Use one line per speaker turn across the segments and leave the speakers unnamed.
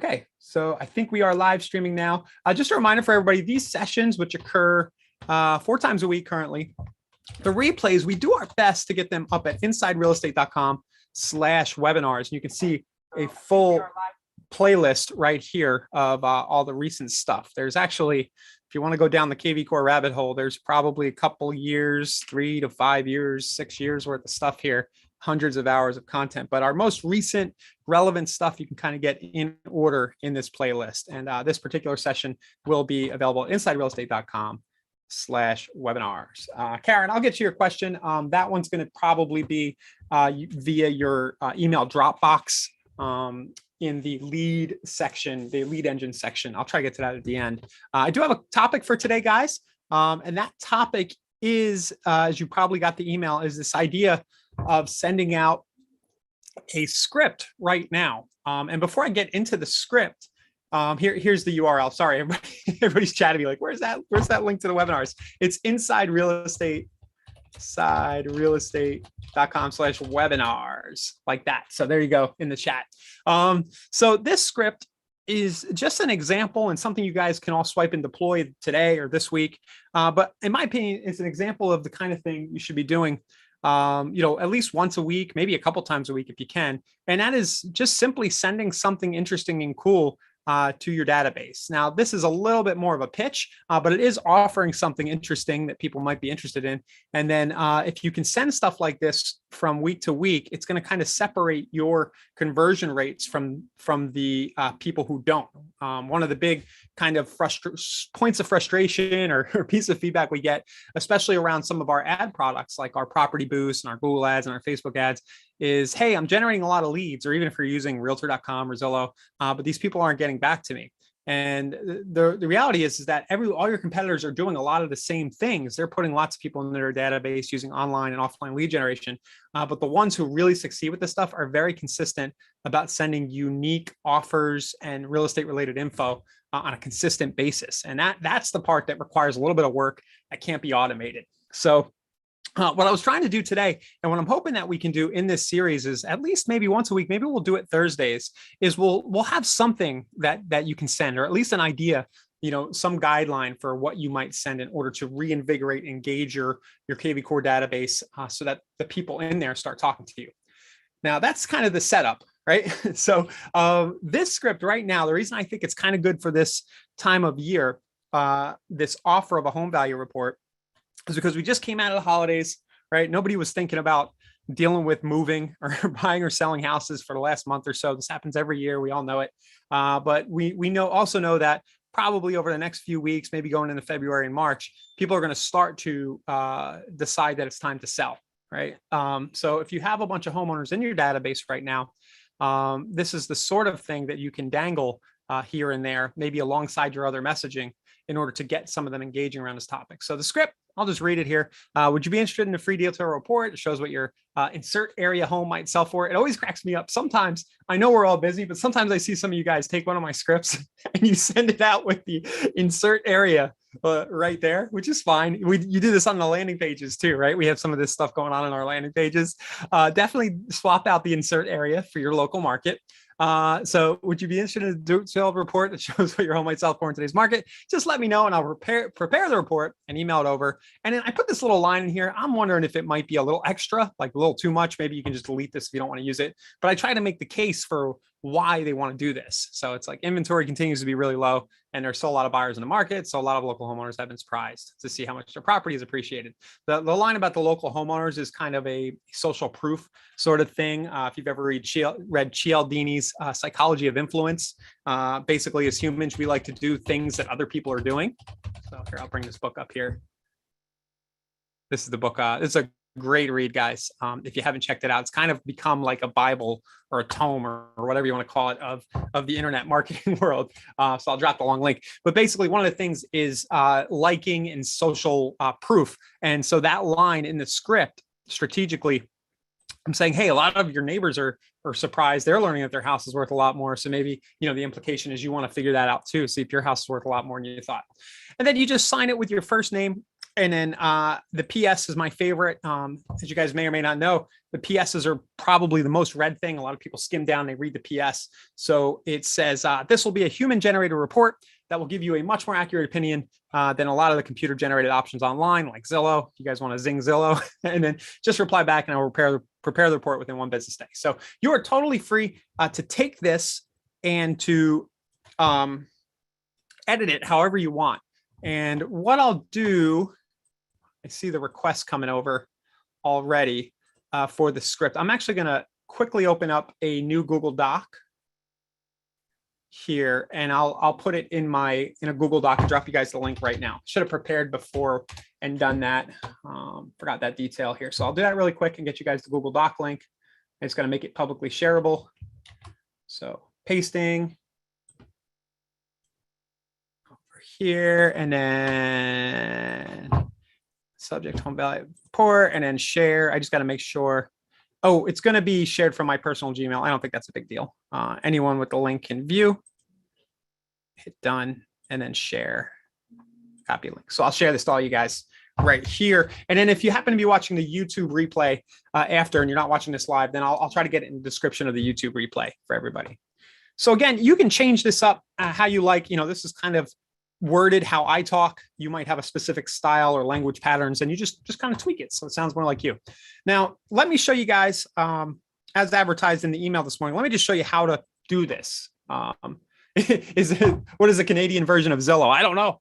Okay, so I think we are live streaming now. Just a reminder for everybody, these sessions, which occur 4 times a week currently, the replays, we do our best to get them up at insiderealestate.com/webinars. And you can see a full playlist right here of all the recent stuff. There's actually, if you want to go down the KV Core rabbit hole, there's probably a couple years, 3 to 5 years, 6 years worth of stuff here, hundreds of hours of content. But our most recent relevant stuff you can kind of get in order in this playlist. And this particular session will be available at insiderealestate.com/webinars. Karen, I'll get you your question. That one's going to probably be via your email Dropbox in the lead section, the lead engine section. I'll try to get to that at the end. I do have a topic for today, guys. And that topic is, as you probably got the email, is this idea of sending out a script right now. And before I get into the script, here's the URL. Sorry, everybody's chatting me like, where's that link to the webinars? It's insiderealestate.com/webinars, like that. So there you go in the chat. So this script is just an example and something you guys can all swipe and deploy today or this week. But in my opinion, it's an example of the kind of thing you should be doing at least once a week, maybe a couple times a week if you can. And that is just simply sending something interesting and cool to your database. Now, this is a little bit more of a pitch, but it is offering something interesting that people might be interested in. And then if you can send stuff like this from week to week, it's going to kind of separate your conversion rates from the people who don't. One of the big kind of points of frustration or piece of feedback we get, especially around some of our ad products like our Property Boost and our Google ads and our Facebook ads, is, hey, I'm generating a lot of leads, or even if you're using Realtor.com or Zillow, but these people aren't getting back to me. And the reality is that all your competitors are doing a lot of the same things. They're putting lots of people in their database using online and offline lead generation. But the ones who really succeed with this stuff are very consistent about sending unique offers and real estate related info on a consistent basis. And that's the part that requires a little bit of work that can't be automated. So what I was trying to do today, and what I'm hoping that we can do in this series, is at least maybe once a week, maybe we'll do it Thursdays, is we'll have something that you can send, or at least an idea, some guideline for what you might send in order to reinvigorate, engage your KV Core database so that the people in there start talking to you. Now, that's kind of the setup, right? So this script right now, the reason I think it's kind of good for this time of year, this offer of a home value report, is because we just came out of the holidays, right? Nobody was thinking about dealing with moving or buying or selling houses for the last month or so. This happens every year. We all know it. But we also know that probably over the next few weeks, maybe going into February and March, people are going to start to decide that it's time to sell, right? So if you have a bunch of homeowners in your database right now, this is the sort of thing that you can dangle here and there, maybe alongside your other messaging, in order to get some of them engaging around this topic. So the script, I'll just read it here. Would you be interested in a free detail report? It shows what your insert area home might sell for. It always cracks me up. Sometimes, I know we're all busy, but sometimes I see some of you guys take one of my scripts and you send it out with the insert area right there, which is fine. You do this on the landing pages too, right? We have some of this stuff going on our landing pages. Definitely swap out the insert area for your local market. So would you be interested in a detailed report that shows what your home might sell for in today's market? Just let me know and I'll prepare the report and email it over. And then I put this little line in here. I'm wondering if it might be a little extra, like a little too much. Maybe you can just delete this if you don't want to use it. But I try to make the case for why they want to do this. So it's like inventory continues to be really low and there's still a lot of buyers in the market. So a lot of local homeowners have been surprised to see how much their property is appreciated. The line about the local homeowners is kind of a social proof sort of thing. If you've ever read Cialdini's Psychology of Influence, basically as humans, we like to do things that other people are doing. So here, I'll bring this book up here. This is the book. It's a great read, guys. If you haven't checked it out, it's kind of become like a Bible or a tome or whatever you want to call it of the internet marketing world. So I'll drop the long link. But basically, one of the things is liking and social proof. And so that line in the script, strategically, I'm saying, hey, a lot of your neighbors are surprised. They're learning that their house is worth a lot more. So maybe, the implication is you want to figure that out too. See if your house is worth a lot more than you thought. And then you just sign it with your first name And then the PS is my favorite. As you guys may or may not know, the PSs are probably the most read thing. A lot of people skim down, they read the PS. So it says, this will be a human generated report that will give you a much more accurate opinion than a lot of the computer generated options online, like Zillow. If you guys want to zing Zillow, and then just reply back and I'll prepare the report within 1 business day. So you are totally free to take this and to edit it however you want. And what I'll do, I see the request coming over already for the script. I'm actually going to quickly open up a new Google Doc here, and I'll put it in a Google Doc and drop you guys the link right now. Should have prepared before and done that. Forgot that detail here. So I'll do that really quick and get you guys the Google Doc link. It's going to make it publicly shareable. So pasting over here, and then subject home value report, and then share. I just got to make sure. Oh, it's going to be shared from my personal Gmail. I don't think that's a big deal. Anyone with the link can view. Hit done, and then share. Copy link. So I'll share this to all you guys right here. And then if you happen to be watching the YouTube replay after, and you're not watching this live, then I'll try to get it in the description of the YouTube replay for everybody. So again, you can change this up how you like. You know, this is kind of worded how I talk. You might have a specific style or language patterns, and you just kind of tweak it so it sounds more like you. Now, let me show you guys, as advertised in the email this morning, let me just show you how to do this. What is the Canadian version of Zillow? I don't know.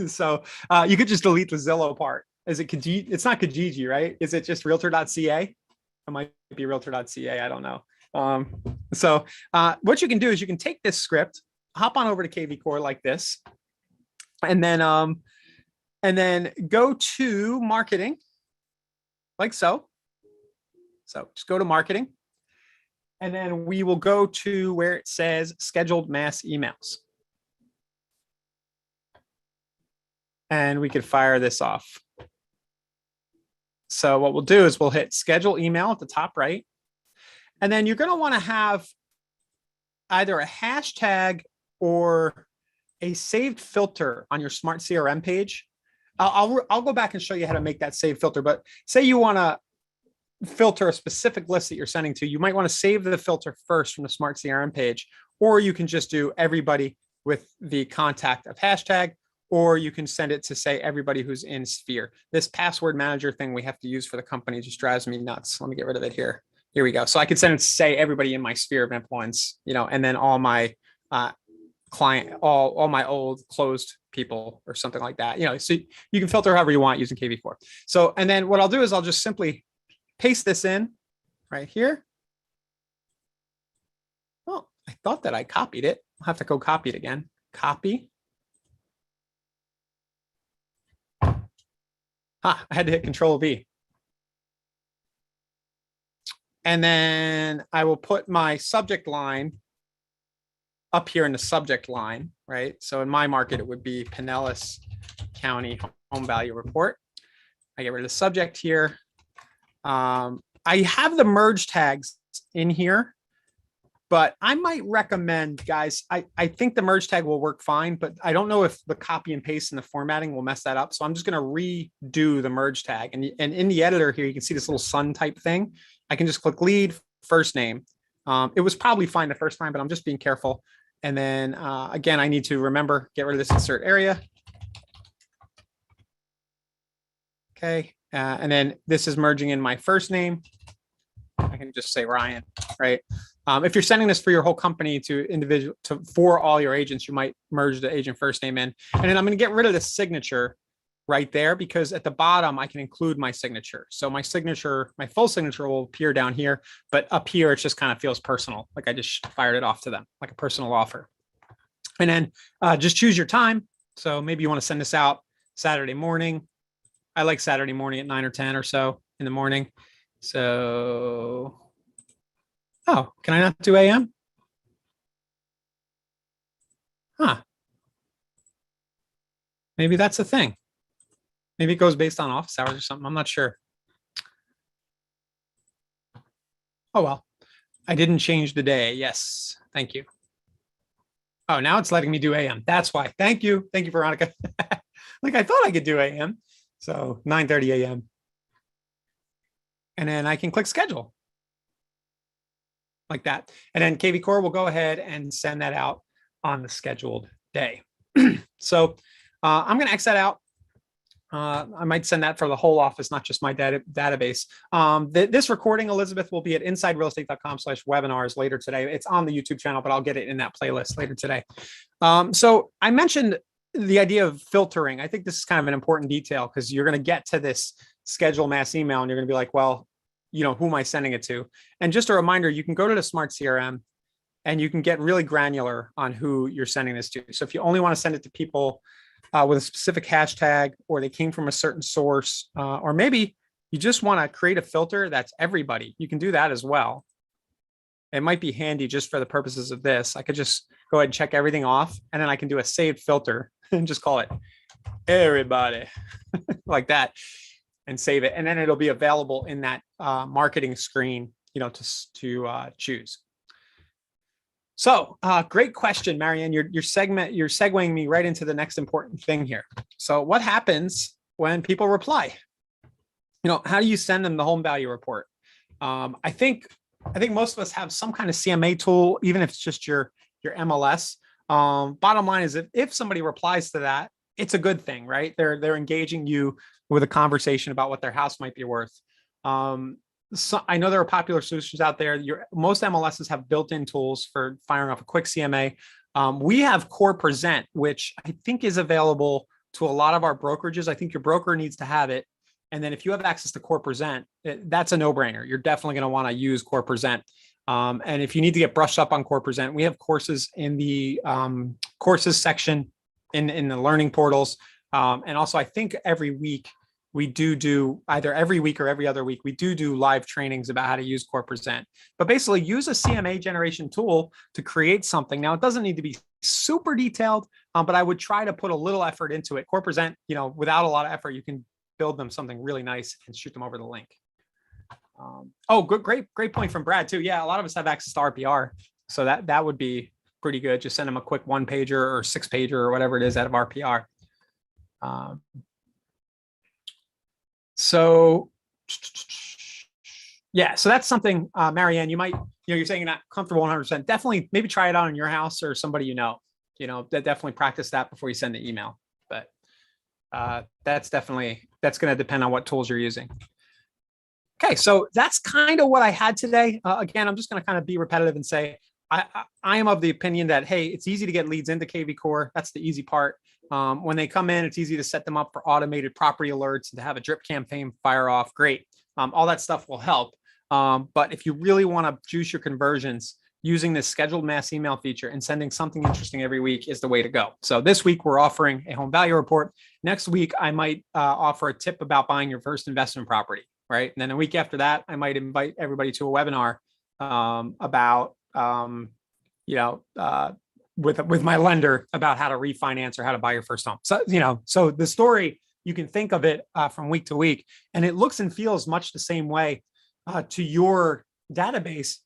So you could just delete the Zillow part. Is it Kijiji? It's not Kijiji, right? Is it just realtor.ca? It might be realtor.ca. I don't know. So what you can do is you can take this script, hop on over to KV Core like this, and then go to marketing like so. So just go to marketing, and then we will go to where it says scheduled mass emails. And we could fire this off. So what we'll do is we'll hit schedule email at the top right. And then you're going to want to have either a hashtag or a saved filter on your Smart CRM page. I'll go back and show you how to make that saved filter. But say you want to filter a specific list that you're sending to, you might want to save the filter first from the Smart CRM page, or you can just do everybody with the contact of hashtag, or you can send it to say everybody who's in Sphere. This password manager thing we have to use for the company just drives me nuts. Let me get rid of it here. Here we go. So I could send it to say everybody in my sphere of influence, you know, and then all my client, all my old closed people or something like that. You know, so you can filter however you want using KV4. So, and then what I'll do is I'll just simply paste this in right here. Well, I thought that I copied it. I'll have to go copy it again. Copy. I had to hit Control V. And then I will put my subject line up here in the subject line, right? So in my market, it would be Pinellas County Home Value Report. I get rid of the subject here. I have the merge tags in here, but I might recommend, guys, I think the merge tag will work fine, but I don't know if the copy and paste and the formatting will mess that up. So I'm just going to redo the merge tag. And in the editor here, you can see this little sun type thing. I can just click lead, first name. It was probably fine the first time, but I'm just being careful. And then again, I need to remember, get rid of this insert area. Okay. And then this is merging in my first name. I can just say Ryan, right? If you're sending this for your whole company for all your agents, you might merge the agent first name in. And then I'm going to get rid of the signature right there, because at the bottom, I can include my signature. So my signature, my full signature will appear down here, but up here, it just kind of feels personal. Like I just fired it off to them, like a personal offer. And then just choose your time. So maybe you want to send this out Saturday morning. I like Saturday morning at 9 or 10 or so in the morning. So, oh, can I not do AM? Huh. Maybe that's a thing. Maybe it goes based on office hours or something. I'm not sure. Oh, well, I didn't change the day. Yes. Thank you. Oh, now it's letting me do AM. That's why. Thank you. Thank you, Veronica. Like I thought I could do AM. So 9:30 a.m. And then I can click schedule like that. And then KV Core will go ahead and send that out on the scheduled day. So I'm going to X that out. I might send that for the whole office, not just my database. This recording, Elizabeth, will be at insiderealestate.com/webinars later today. It's on the YouTube channel, but I'll get it in that playlist later today. So I mentioned the idea of filtering. I think this is kind of an important detail because you're going to get to this schedule mass email and you're going to be like, well, who am I sending it to? And just a reminder, you can go to the Smart CRM and you can get really granular on who you're sending this to. So if you only want to send it to people with a specific hashtag, or they came from a certain source, or maybe you just want to create a filter that's everybody, you can do that as well. It might be handy just for the purposes of this. I could just go ahead and check everything off, and then I can do a saved filter and just call it everybody like that and save it. And then it'll be available in that marketing screen, to choose. So great question, Marianne. You're segueing me right into the next important thing here. So what happens when people reply? How do you send them the home value report? I think most of us have some kind of CMA tool, even if it's just your MLS. Bottom line is if somebody replies to that, it's a good thing, right? They're engaging you with a conversation about what their house might be worth. So I know there are popular solutions out there. Most MLSs have built-in tools for firing off a quick CMA. We have Core Present, which I think is available to a lot of our brokerages. I think your broker needs to have it. And then if you have access to Core Present, that's a no-brainer. You're definitely going to want to use Core Present. And if you need to get brushed up on Core Present, we have courses in the courses section in the learning portals. And also, I think every week, we do either every week or every other week, we do live trainings about how to use Core Present. But basically use a CMA generation tool to create something. Now, it doesn't need to be super detailed, but I would try to put a little effort into it. Core Present, without a lot of effort, you can build them something really nice and shoot them over the link. Great point from Brad too. Yeah, a lot of us have access to RPR. So that would be pretty good. Just send them a quick 1-pager or 6-pager or whatever it is out of RPR. So that's something, Marianne, you might, you're saying you're not comfortable 100%. Definitely maybe try it out in your house or somebody, that definitely practice that before you send the email. But that's going to depend on what tools you're using. Okay, so that's kind of what I had today. Again, I'm just going to kind of be repetitive and say, I am of the opinion that, hey, it's easy to get leads into KV Core. That's the easy part. When they come in, it's easy to set them up for automated property alerts and to have a drip campaign fire off. Great. All that stuff will help. But if you really want to juice your conversions, using this scheduled mass email feature and sending something interesting every week is the way to go. So this week we're offering a home value report. Next week, I might offer a tip about buying your first investment property, right? And then a week after that, I might invite everybody to a webinar about, with my lender about how to refinance or how to buy your first home. So, so the story, you can think of it from week to week, and it looks and feels much the same way to your database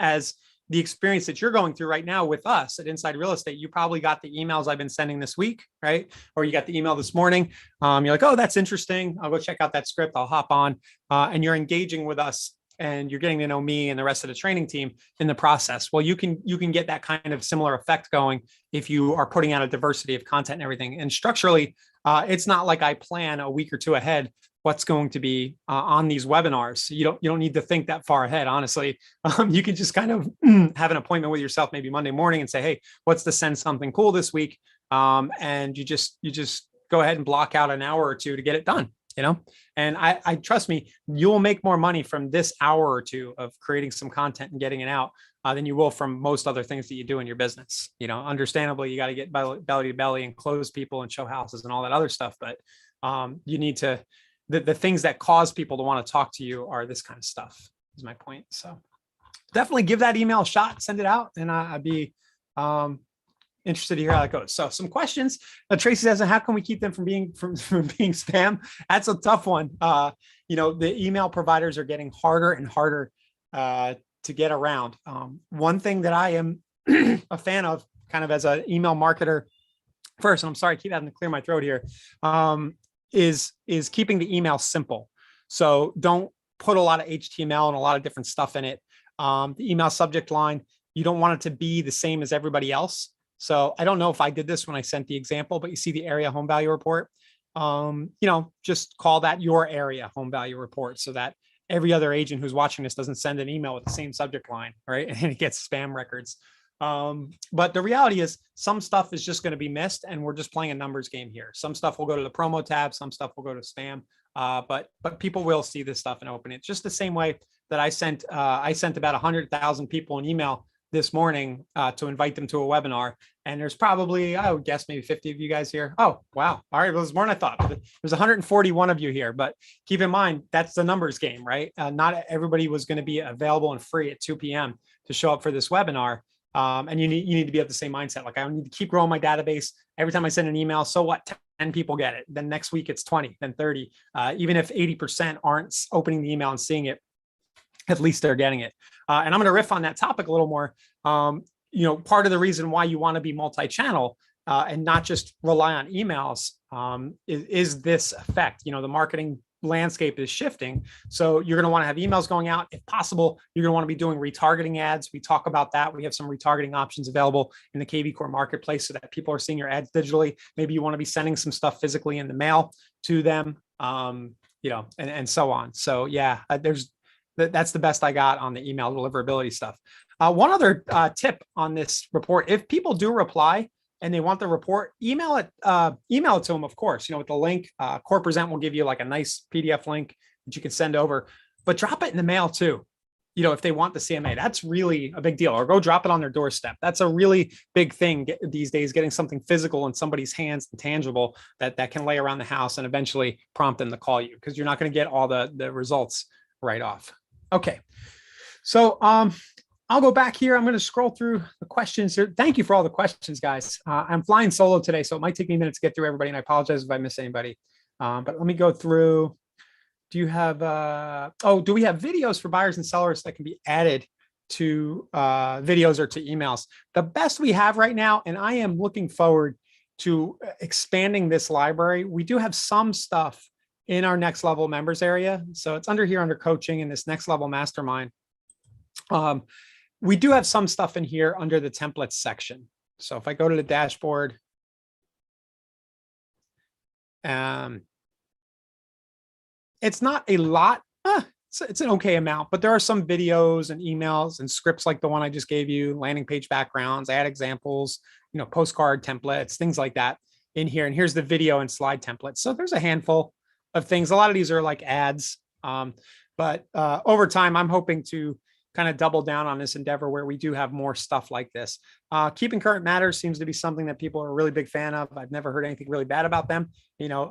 as the experience that you're going through right now with us at Inside Real Estate. You probably got the emails I've been sending this week, right? Or you got the email this morning. You're like, oh, that's interesting. I'll go check out that script. I'll hop on, and you're engaging with us. And you're getting to know me and the rest of the training team in the process. Well, you can get that kind of similar effect going if you are putting out a diversity of content and everything. And structurally, it's not like I plan a week or two ahead what's going to be on these webinars. You don't need to think that far ahead, honestly. You can just kind of have an appointment with yourself maybe Monday morning and say, hey, what's the send something cool this week? And you just go ahead and block out an hour or two to get it done. And I trust me, you'll make more money from this hour or two of creating some content and getting it out than you will from most other things that you do in your business. Understandably, you got to get belly to belly and close people and show houses and all that other stuff. But you need to, the things that cause people to want to talk to you are this kind of stuff, is my point. So definitely give that email a shot, send it out, and I'd be interested to hear how that goes. So some questions. Tracy says, how can we keep them from being spam? That's a tough one. The email providers are getting harder and harder to get around. One thing that I am a fan of, kind of as an email marketer first, and I'm sorry, I keep having to clear my throat here, is keeping the email simple. So don't put a lot of HTML and a lot of different stuff in it. The email subject line, you don't want it to be the same as everybody else. So I don't know if I did this when I sent the example, but you see the area home value report. Just call that your area home value report so that every other agent who's watching this doesn't send an email with the same subject line, right? And it gets spam records. But the reality is some stuff is just going to be missed, and we're just playing a numbers game here. Some stuff will go to the promo tab, some stuff will go to spam. But people will see this stuff and open it just the same way that I sent about 100,000 people an email this morning to invite them to a webinar. And there's probably, I would guess, maybe 50 of you guys here. Oh, wow. All right. Well, there's more than I thought. There's 141 of you here, but keep in mind, that's the numbers game, right? Not everybody was going to be available and free at 2 p.m. to show up for this webinar. And you need to be at the same mindset. Like, I need to keep growing my database. Every time I send an email, so what? 10 people get it. Then next week it's 20, then 30. Even if 80% aren't opening the email and seeing it, at least they're getting it. And I'm going to riff on that topic a little more. Part of the reason why you want to be multi-channel and not just rely on emails is this effect. The marketing landscape is shifting. So you're going to want to have emails going out. If possible, you're going to want to be doing retargeting ads. We talk about that. We have some retargeting options available in the KV Core marketplace so that people are seeing your ads digitally. Maybe you want to be sending some stuff physically in the mail to them, and so on. So yeah, that's the best I got on the email deliverability stuff. One other tip on this report: if people do reply and they want the report, email it to them, of course, with the link. Core Present will give you like a nice PDF link that you can send over, but drop it in the mail too. If they want the CMA, that's really a big deal. Or go drop it on their doorstep. That's a really big thing these days, getting something physical in somebody's hands and tangible that can lay around the house and eventually prompt them to call you, because you're not going to get all the results right off. Okay. So I'll go back here. I'm going to scroll through the questions here. Thank you for all the questions, guys. I'm flying solo today, so it might take me a minute to get through everybody, and I apologize if I miss anybody. But let me go through. Do you have, do we have videos for buyers and sellers that can be added to videos or to emails? The best we have right now, and I am looking forward to expanding this library. We do have some stuff in our next level members area. So it's under coaching in this next level mastermind. We do have some stuff in here under the templates section. So if I go to the dashboard, it's not a lot. It's an okay amount, but there are some videos and emails and scripts like the one I just gave you, landing page backgrounds, ad examples, postcard templates, things like that in here. And here's the video and slide templates. So there's a handful of things. A lot of these are like ads. But over time, I'm hoping to kind of double down on this endeavor where we do have more stuff like this. Keeping Current Matters seems to be something that people are a really big fan of. I've never heard anything really bad about them.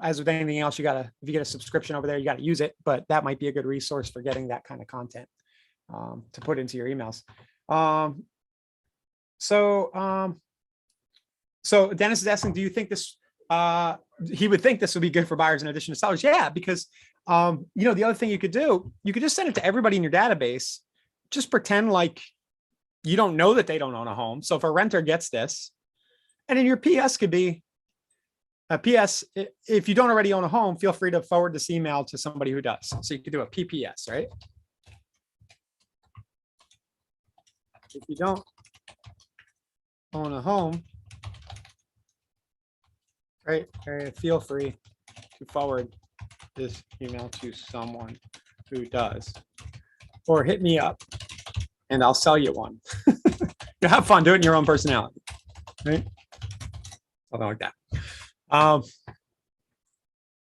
As with anything else, if you get a subscription over there, you got to use it, but that might be a good resource for getting that kind of content to put into your emails. So Dennis is asking, do you think this, he would think this would be good for buyers in addition to sellers? Yeah, because the other thing you could do, you could just send it to everybody in your database. Just pretend like you don't know that they don't own a home. So if a renter gets this, and then your PS could be a PS, if you don't already own a home, feel free to forward this email to somebody who does. So you could do a PPS, right? If you don't own a home, right, feel free to forward this email to someone who does, or hit me up and I'll sell you one. You have fun, do it in your own personality, right? Something like that.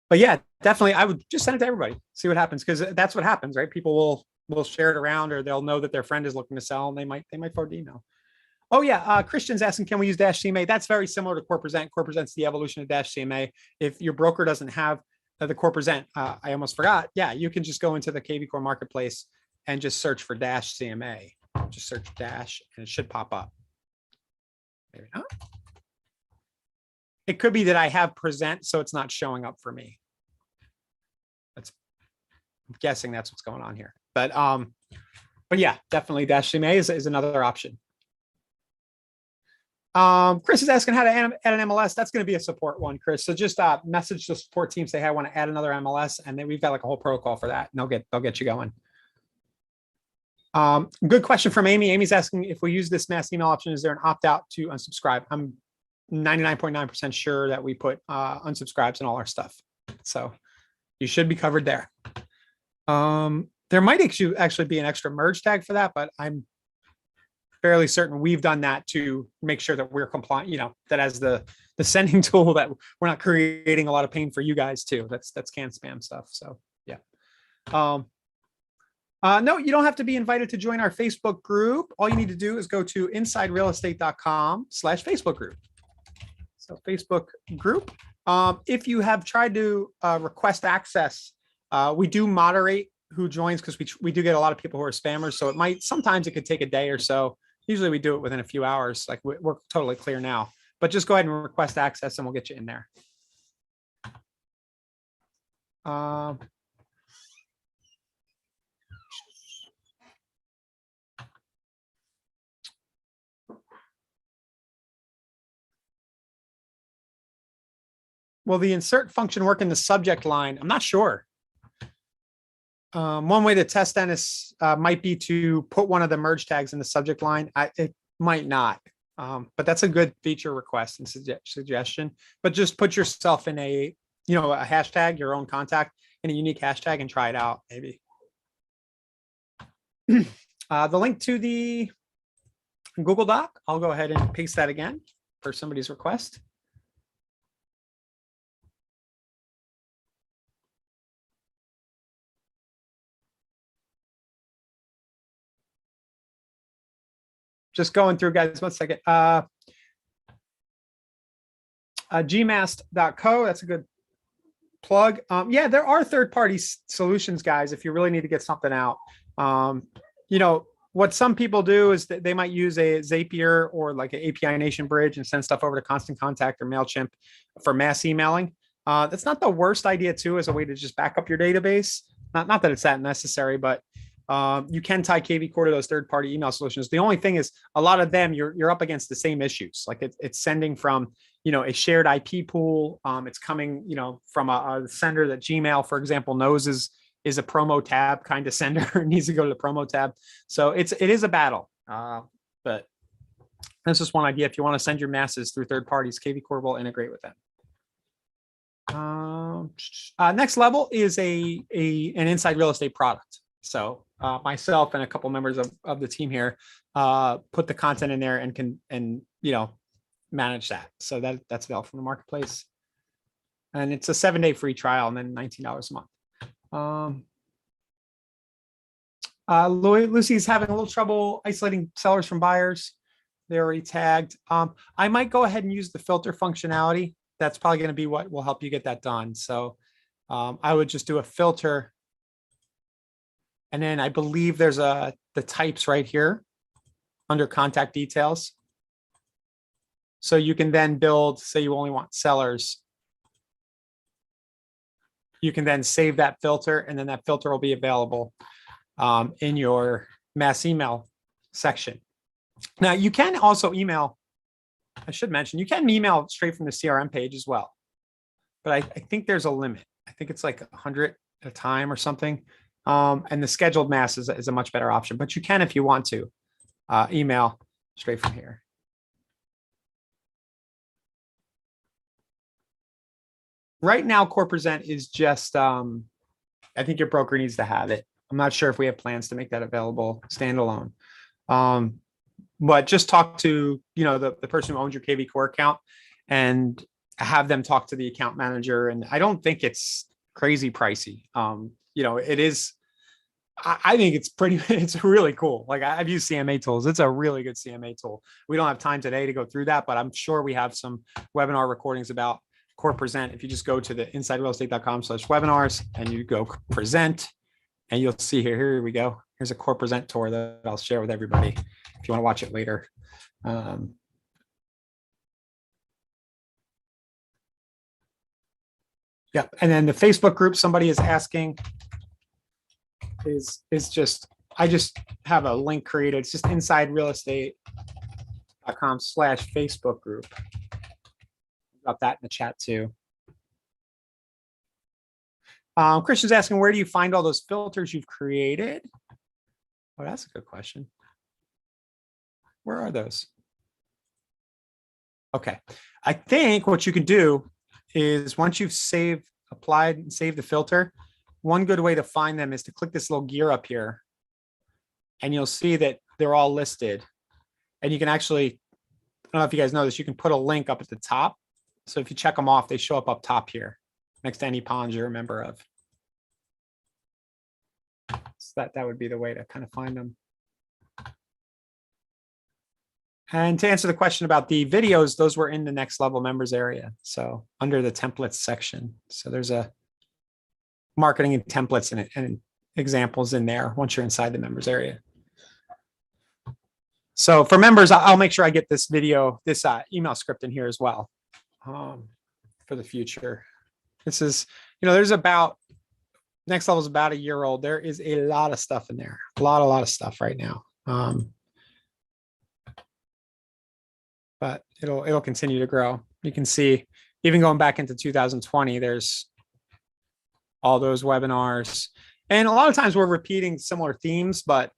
But yeah, definitely, I would just send it to everybody, see what happens, because that's what happens, right? People will share it around, or they'll know that their friend is looking to sell, and they might forward the email. Oh yeah, Christian's asking, can we use Dash CMA? That's very similar to Core Present. Core Present's the evolution of Dash CMA. If your broker doesn't have the Core Present, I almost forgot. Yeah, you can just go into the KV Core marketplace and just search for Dash CMA. Just search Dash and it should pop up. Maybe not. It could be that I have Present, so it's not showing up for me. I'm guessing that's what's going on here. But yeah, definitely Dash CMA is another option. Chris is asking how to add an MLS. That's going to be a support one, Chris. So just message the support team, say, hey, I want to add another MLS, and then we've got like a whole protocol for that, and they'll get you going. Good question from Amy. Amy's asking, if we use this mass email option, is there an opt out to unsubscribe? I'm 99.9% sure that we put unsubscribes in all our stuff, so you should be covered there. There might actually be an extra merge tag for that, but I'm fairly certain we've done that to make sure that we're compliant, that as the sending tool, that we're not creating a lot of pain for you guys too. That's canned spam stuff. So yeah. No, you don't have to be invited to join our Facebook group. All you need to do is go to insiderealestate.com/Facebook group. So Facebook group. If you have tried to request access, we do moderate who joins, because we do get a lot of people who are spammers. So sometimes it could take a day or so. Usually we do it within a few hours. Like we're totally clear now, but just go ahead and request access and we'll get you in there. Will the insert function work in the subject line? I'm not sure. One way to test Dennis might be to put one of the merge tags in the subject line. It might not, but that's a good feature request and suggestion. But just put yourself in a hashtag, your own contact, in a unique hashtag, and try it out. Maybe. The link to the Google Doc, I'll go ahead and paste that again for somebody's request. Just going through, guys, 1 second. gmast.co, that's a good plug. Yeah, there are third-party solutions, guys, if you really need to get something out. What some people do is that they might use a Zapier or like an API Nation bridge and send stuff over to Constant Contact or MailChimp for mass emailing. That's not the worst idea too, as a way to just back up your database. Not that it's that necessary, but you can tie KV Core to those third-party email solutions. The only thing is, a lot of them, you're up against the same issues. Like it's sending from, a shared IP pool. It's coming, from a sender that Gmail, for example, knows is a promo tab kind of sender. Needs to go to the promo tab. So it is a battle. But that's just one idea. If you want to send your masses through third parties, KV Core will integrate with them. Next level is an inside real estate product. So myself and a couple members of the team here put the content in there and can manage that. So that's available from the marketplace, and it's a 7-day free trial and then $19 a month. Lucy's having a little trouble isolating sellers from buyers. They're already tagged. I might go ahead and use the filter functionality. That's probably going to be what will help you get that done. So I would just do a filter. And then I believe there's the types right here under contact details. So you can then build, say you only want sellers. You can then save that filter, and then that filter will be available in your mass email section. Now you can also email, I should mention, you can email straight from the CRM page as well. But I think there's a limit. I think it's like 100 at a time or something. And the scheduled mass is a much better option, but you can, if you want to, email straight from here. Right now, Core Present is just, I think your broker needs to have it. I'm not sure if we have plans to make that available standalone. But just talk to, the person who owns your KV Core account and have them talk to the account manager. And I don't think it's crazy pricey. It is, I think it's really cool. Like I've used CMA tools. It's a really good CMA tool. We don't have time today to go through that, but I'm sure we have some webinar recordings about Core Present. If you just go to the insiderealestate.com/webinars and you go present, and you'll see here we go. Here's a Core Present tour that I'll share with everybody if you want to watch it later. Yeah, and then the Facebook group, somebody is asking, is just, I just have a link created. It's just insiderealestate.com/group. Facebook group. Got that in the chat too. Christian's asking, where do you find all those filters you've created? Oh, that's a good question. Where are those? Okay. I think what you can do is once you've applied and saved the filter, one good way to find them is to click this little gear up here, and you'll see that they're all listed. And you can actually, I don't know if you guys know this, you can put a link up at the top. So if you check them off, they show up top here next to any ponds you're a member of. So that would be the way to kind of find them. And to answer the question about the videos, those were in the next level members area. So under the templates section. So there's a marketing and templates and examples in there once you're inside the members area. So for members, I'll make sure I get this video, this email script in here as well for the future. This is, there's next level is about a year old. There is a lot of stuff in there, a lot of stuff right now. But it'll continue to grow. You can see even going back into 2020, there's all those webinars. And a lot of times we're repeating similar themes, but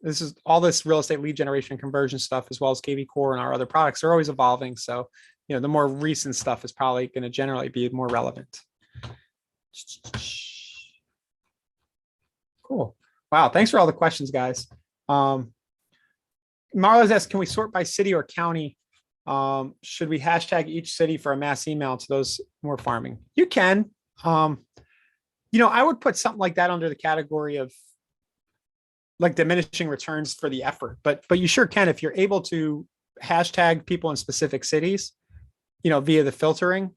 this is all this real estate lead generation and conversion stuff, as well as KV Core and our other products are always evolving. So, the more recent stuff is probably going to generally be more relevant. Cool. Wow. Thanks for all the questions, guys. Marla's asked, can we sort by city or county? Should we hashtag each city for a mass email to those more farming? You can. I would put something like that under the category of like diminishing returns for the effort, but you sure can if you're able to hashtag people in specific cities, via the filtering.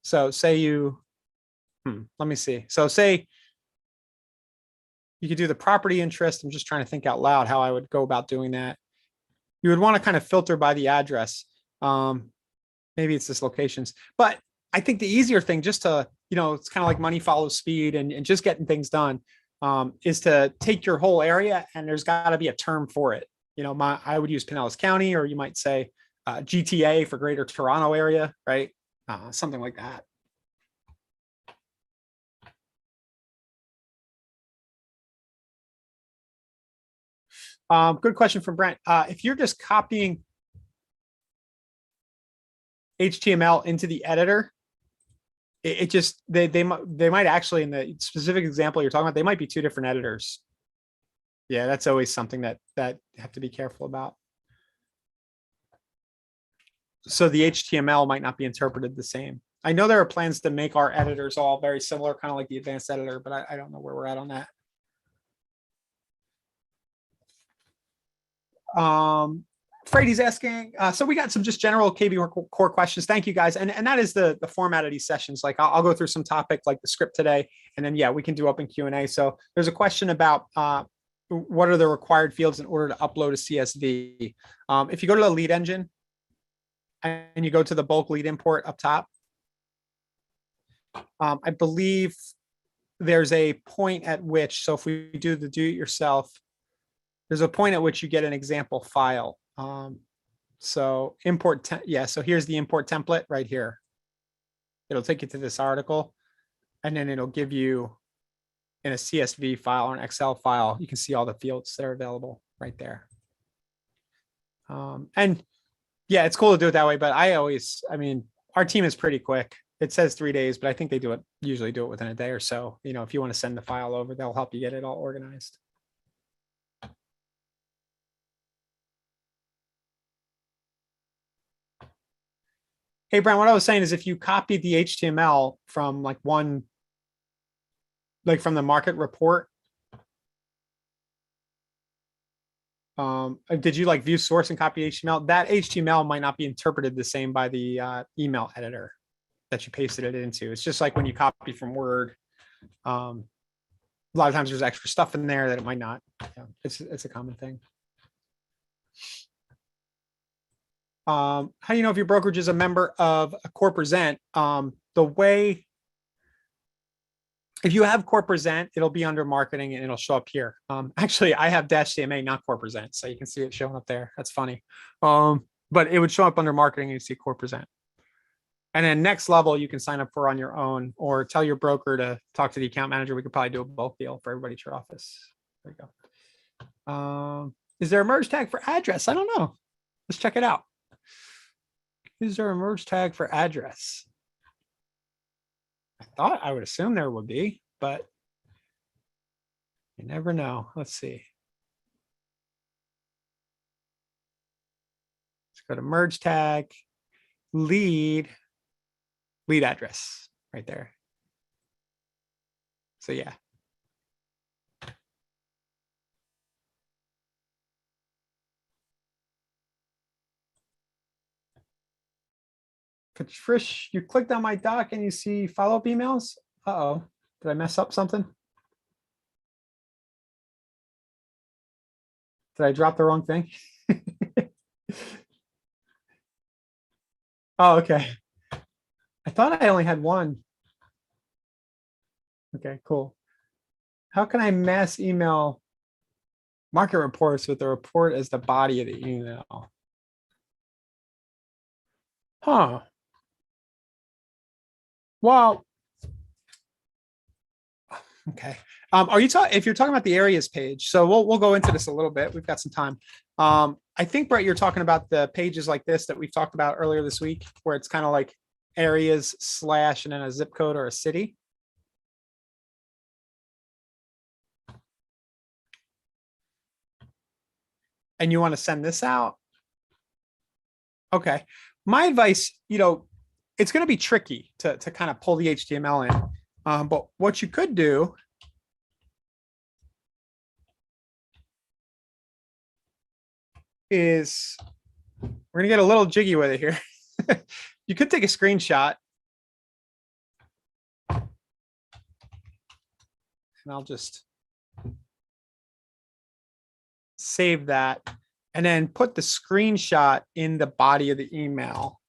So say let me see. So say you could do the property interest. I'm just trying to think out loud how I would go about doing that. You would want to kind of filter by the address. Maybe it's this locations, but I think the easier thing just to, it's kind of like money follows speed and just getting things done, is to take your whole area, and there's got to be a term for it. I would use Pinellas County, or you might say GTA for Greater Toronto Area, right? Something like that. Good question from Brent. If you're just copying HTML into the editor, it just they might actually, in the specific example you're talking about, they might be two different editors. Yeah, that's always something that you have to be careful about. So the HTML might not be interpreted the same. I know there are plans to make our editors all very similar, kind of like the advanced editor, but I don't know where we're at on that. Frady's asking, so we got some just general KV Core questions. Thank you, guys. And that is the format of these sessions. Like I'll go through some topic like the script today, and then, yeah, we can do open Q&A. So there's a question about what are the required fields in order to upload a CSV? If you go to the lead engine and you go to the bulk lead import up top, I believe there's a point at which, so if we do the do-it-yourself, there's a point at which you get an example file. So import, so here's the import template right here. It'll take you to this article, and then it'll give you in a CSV file or an Excel file, you can see all the fields that are available right there. And yeah, it's cool to do it that way, but I mean, our team is pretty quick. It says 3 days, but I think they usually do it within a day or so. If you want to send the file over, they'll help you get it all organized. Hey, Brian, what I was saying is if you copy the HTML from from the market report, did you view source and copy HTML? That HTML might not be interpreted the same by the email editor that you pasted it into. It's just like when you copy from Word. A lot of times there's extra stuff in there that it might not. Yeah, it's a common thing. How do you know if your brokerage is a member of a Core Present? The way if you have Core Present, it'll be under marketing and it'll show up here. Actually, I have -CMA, not Core Present, so you can see it showing up there. That's funny. But it would show up under marketing and you see Core Present. And then next level, you can sign up for on your own or tell your broker to talk to the account manager. We could probably do a bulk deal for everybody at your office. There you go. Is there a merge tag for address? I don't know. Let's check it out. Is there a merge tag for address? I thought I would assume there would be, but you never know. Let's see. Let's go to merge tag, lead address right there. So yeah. Patrish, you clicked on my doc and you see follow-up emails. Uh-oh, did I mess up something? Did I drop the wrong thing? Oh, okay. I thought I only had one. Okay, cool. How can I mass email market reports with the report as the body of the email? Huh. Well, okay. Are you talking, if you're talking about the areas page, so we'll go into this a little bit. We've got some time. I think, Brett, you're talking about the pages like this that we've talked about earlier this week, where it's kind of like areas / and then a zip code or a city. And you want to send this out? Okay. My advice, it's going to be tricky to kind of pull the HTML in. But what you could do is, we're gonna get a little jiggy with it here. You could take a screenshot. And I'll just save that and then put the screenshot in the body of the email.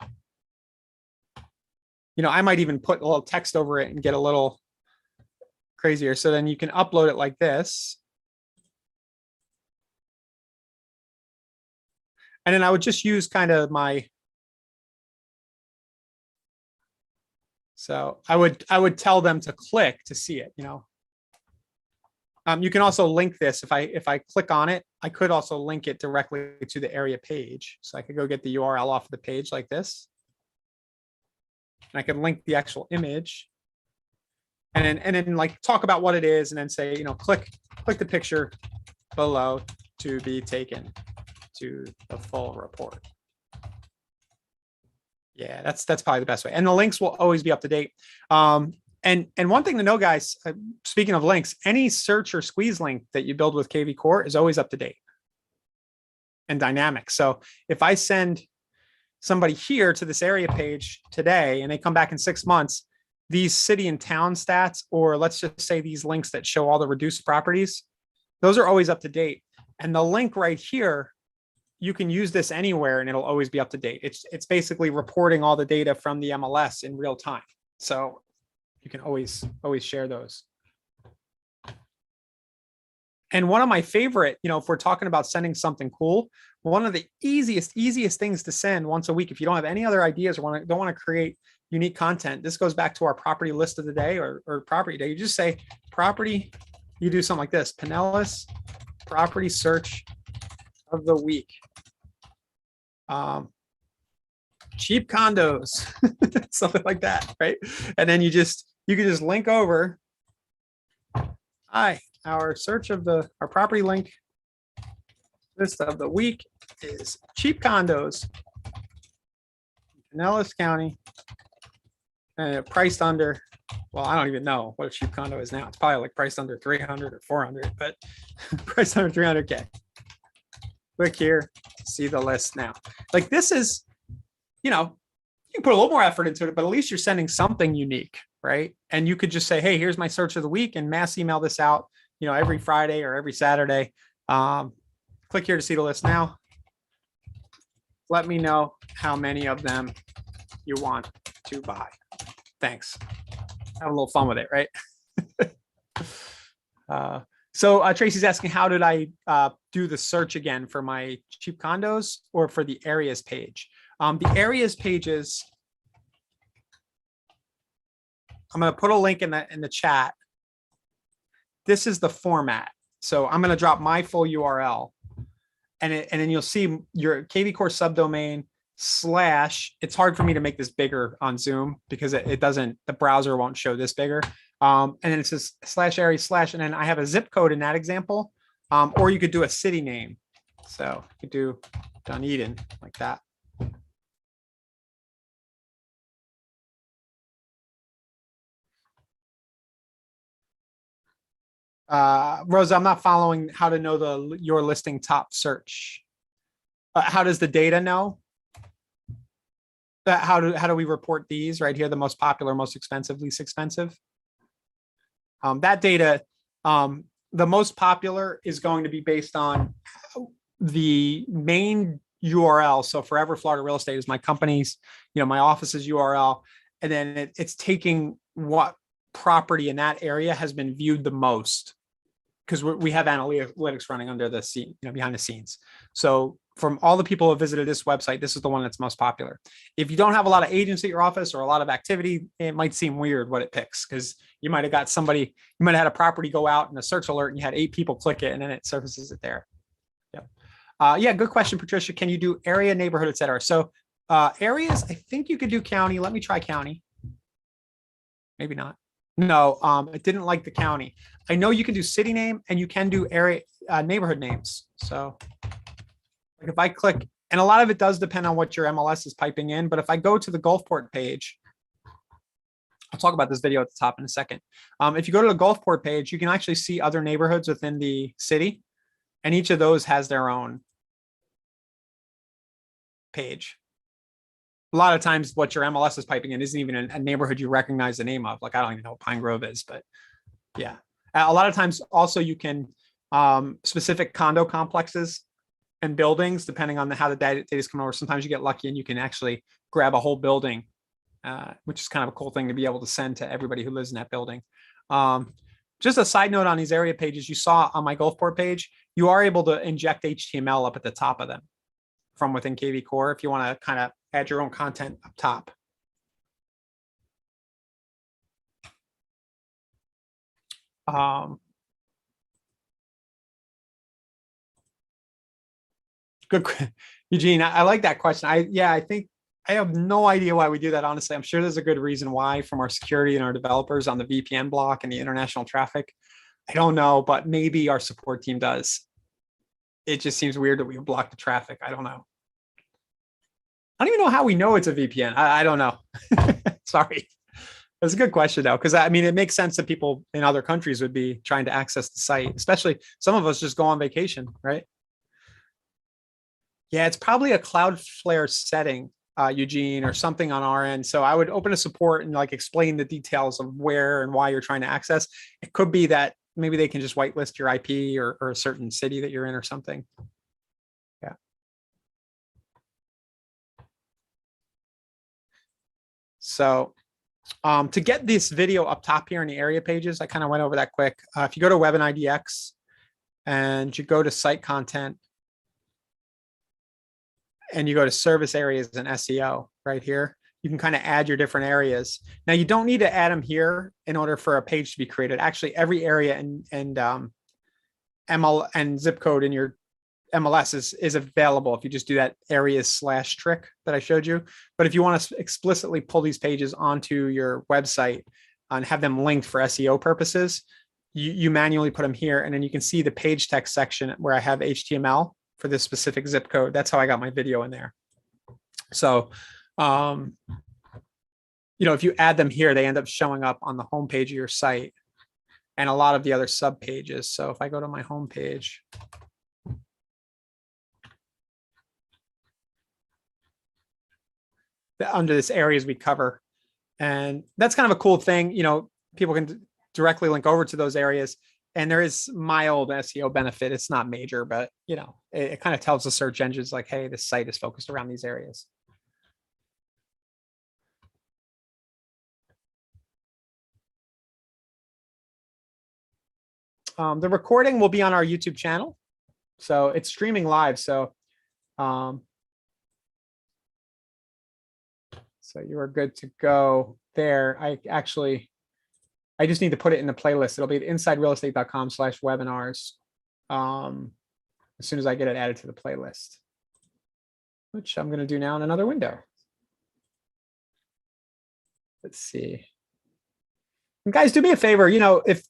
I might even put a little text over it and get a little crazier. So then you can upload it like this. And then I would just use kind of so I would tell them to click to see it, You can also link this. If I click on it, I could also link it directly to the area page. So I could go get the URL off of the page like this. And I can link the actual image. And then like talk about what it is and then say, click the picture below to be taken to the full report. Yeah, that's probably the best way. And the links will always be up to date. And one thing to know, guys, speaking of links, any search or squeeze link that you build with KV Core is always up to date and dynamic. So if I send somebody here to this area page today and they come back in 6 months, these city and town stats, or let's just say these links that show all the reduced properties, those are always up to date. And the link right here, you can use this anywhere and it'll always be up to date. It's basically reporting all the data from the MLS in real time. So you can always share those. And one of my favorite, if we're talking about sending something cool, one of the easiest things to send once a week, if you don't have any other ideas or don't want to create unique content, this goes back to our property list of the day or property day. You just say property, you do something like this, Pinellas property search of the week. Cheap condos, something like that, right? And then you can just link over. Hi, our search of our property link list of the week is cheap condos, Pinellas County, and priced under. Well, I don't even know what a cheap condo is now. It's probably like priced under 300 or 400, but priced under 300K. Click here, see the list now. Like this is, you can put a little more effort into it, but at least you're sending something unique, right? And you could just say, hey, here's my search of the week and mass email this out, every Friday or every Saturday. Click here to see the list now. Let me know how many of them you want to buy. Thanks. Have a little fun with it, right? Tracy's asking, how did I do the search again for my cheap condos or for the areas page? The areas pages, I'm going to put a link in the chat. This is the format. So I'm going to drop my full URL, and then you'll see your KV Core subdomain / it's hard for me to make this bigger on Zoom because it doesn't, the browser won't show this bigger. And then it says /area/ and then I have a zip code in that example. Or you could do a city name. So you could do Dunedin like that. Rosa, I'm not following how to know your listing top search. How does the data know? How do we report these right here? The most popular, most expensive, least expensive. That data, the most popular is going to be based on the main URL. So Forever Florida Real Estate is my company's, my office's URL. And then it's taking what property in that area has been viewed the most, because we have analytics running under the scene, behind the scenes. So from all the people who have visited this website, this is the one that's most popular. If you don't have a lot of agents at your office or a lot of activity, it might seem weird what it picks, because you might have got somebody, you might have had a property go out in a search alert and you had 8 people click it and then it surfaces it there. Yeah, good question, Patricia. Can you do area, neighborhood, etc.? So areas, I think you could do county. Let me try county. Maybe not. No, I didn't like the county. I know you can do city name and you can do area neighborhood names. So like if I click, and a lot of it does depend on what your MLS is piping in, but if I go to the Gulfport page, I'll talk about this video at the top in a second. If you go to the Gulfport page, you can actually see other neighborhoods within the city, and each of those has their own page. A lot of times what your MLS is piping in isn't even a neighborhood you recognize the name of. Like, I don't even know what Pine Grove is, but yeah. A lot of times also you can specific condo complexes and buildings, depending on how the data is coming over. Sometimes you get lucky and you can actually grab a whole building, which is kind of a cool thing to be able to send to everybody who lives in that building. Just a side note on these area pages, you saw on my Gulfport page, you are able to inject HTML up at the top of them from within KV Core if you want to kind of add your own content up top. Good, Eugene. I like that question. I think I have no idea why we do that. Honestly, I'm sure there's a good reason why from our security and our developers on the VPN block and the international traffic. I don't know, but maybe our support team does. It just seems weird that we block the traffic. I don't know. I don't even know how we know it's a VPN. I don't know. Sorry. That's a good question though, because I mean, it makes sense that people in other countries would be trying to access the site, especially some of us just go on vacation, right? Yeah, it's probably a Cloudflare setting, Eugene, or something on our end. So I would open a support and like explain the details of where and why you're trying to access. It could be that maybe they can just whitelist your IP or a certain city that you're in or something. Yeah. So to get this video up top here in the area pages, I kind of went over that quick. If you go to WebInIDX and you go to site content, and you go to service areas and SEO right here, you can kind of add your different areas. Now you don't need to add them here in order for a page to be created. Actually, every area and ML and zip code in your MLS is available if you just do that areas / trick that I showed you. But if you want to explicitly pull these pages onto your website and have them linked for SEO purposes, you manually put them here, and then you can see the page text section where I have HTML for this specific zip code. That's how I got my video in there. So, if you add them here, they end up showing up on the homepage of your site and a lot of the other sub pages. So if I go to my homepage, under this areas we cover, and that's kind of a cool thing. People can directly link over to those areas. And there is mild SEO benefit. It's not major, but it kind of tells the search engines like, hey, this site is focused around these areas. The recording will be on our YouTube channel. So it's streaming live. So you are good to go there. I just need to put it in the playlist. It'll be insiderealestate.com/webinars. As soon as I get it added to the playlist, which I'm going to do now in another window. Let's see. And guys, do me a favor. If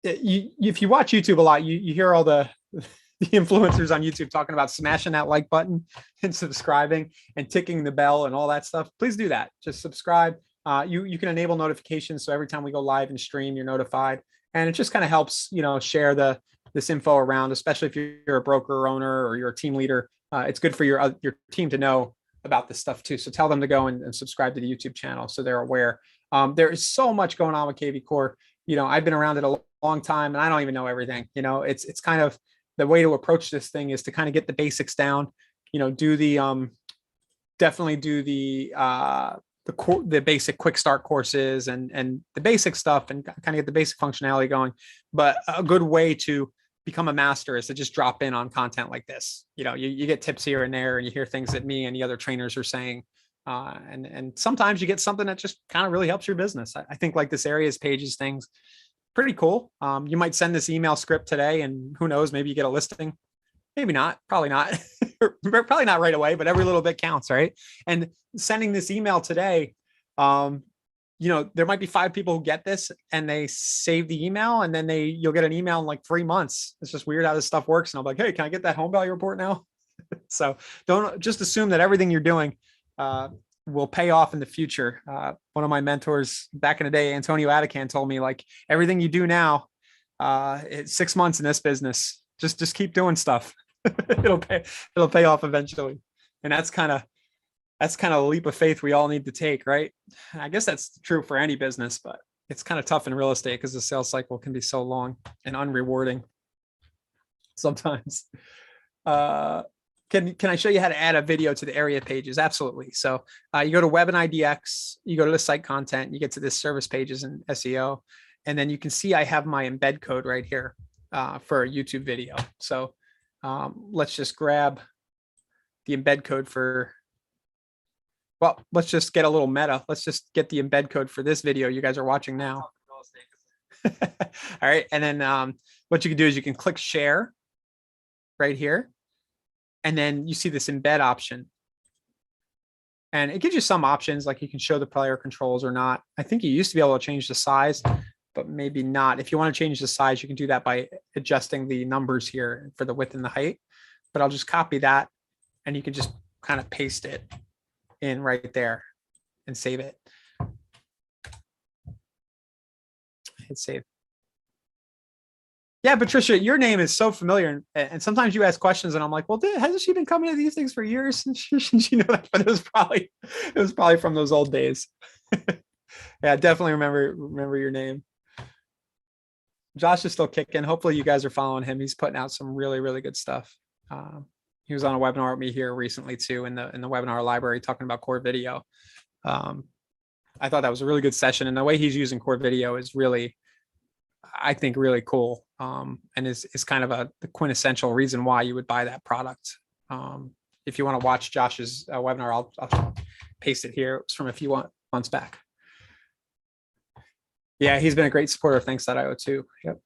you watch YouTube a lot, you hear all the influencers on YouTube talking about smashing that like button and subscribing and ticking the bell and all that stuff. Please do that. Just subscribe. You can enable notifications, so every time we go live and stream, you're notified. And it just kind of helps, share this info around, especially if you're a broker or owner or you're a team leader. It's good for your team to know about this stuff too. So tell them to go and subscribe to the YouTube channel so they're aware. There is so much going on with KV Core. I've been around it a long time and I don't even know everything. It's kind of the way to approach this thing is to kind of get the basics down. Definitely do the basic quick start courses and the basic stuff and kind of get the basic functionality going. But a good way to become a master is to just drop in on content like this. You get tips here and there and you hear things that me and the other trainers are saying. And sometimes you get something that just kind of really helps your business. I think like this areas pages things, pretty cool. You might send this email script today and who knows, maybe you get a listing. Maybe not, probably not, probably not right away, but every little bit counts, right? And sending this email today, there might be 5 people who get this and they save the email and then you'll get an email in like 3 months. It's just weird how this stuff works. And I'm like, hey, can I get that home value report now? So don't just assume that everything you're doing will pay off in the future. One of my mentors back in the day, Antonio Adican, told me like everything you do now, it's 6 months in this business. Just keep doing stuff. It'll pay off eventually. And that's kind of a leap of faith we all need to take, right? I guess that's true for any business, but it's kind of tough in real estate because the sales cycle can be so long and unrewarding sometimes. Can I show you how to add a video to the area pages? Absolutely. So you go to Web and IDX, you go to the site content, you get to this service pages and SEO, and then you can see I have my embed code right here for a YouTube video. So let's just grab the embed code let's just get a little meta. Let's just get the embed code for this video you guys are watching now. All right. And then what you can do is you can click share right here. And then you see this embed option. And it gives you some options, like you can show the player controls or not. I think you used to be able to change the size, but maybe not. If you want to change the size, you can do that by adjusting the numbers here for the width and the height. But I'll just copy that and you can just kind of paste it in right there and save it. Hit save. Yeah, Patricia, your name is so familiar. And sometimes you ask questions and I'm like, well, hasn't she been coming to these things for years? And shouldn't she know that? But it was probably from those old days. Yeah, definitely remember your name. Josh is still kicking. Hopefully you guys are following him. He's putting out some really, really good stuff. He was on a webinar with me here recently too, in the webinar library, talking about core video. I thought that was a really good session. And the way he's using core video is really, I think, really cool. And is kind of the quintessential reason why you would buy that product. If you want to watch Josh's webinar, I'll paste it here. It was from a few months back. Yeah, he's been a great supporter of Thanks.io too. Yep.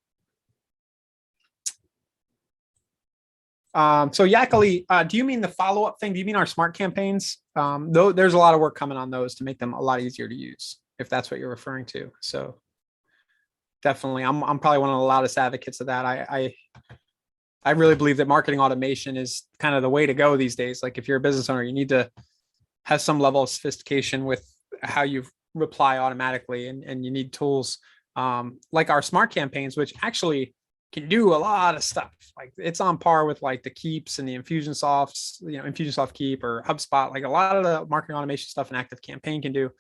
So Yakali, do you mean the follow-up thing? Do you mean our smart campaigns? Though there's a lot of work coming on those to make them a lot easier to use, if that's what you're referring to. So definitely, I'm probably one of the loudest advocates of that. I really believe that marketing automation is kind of the way to go these days. Like if you're a business owner, you need to have some level of sophistication with how you reply automatically, and you need tools like our smart campaigns, which actually can do a lot of stuff. Like it's on par with like the Keeps and the Infusionsoft's, Infusionsoft Keep or HubSpot. Like a lot of the marketing automation stuff an Active Campaign can do,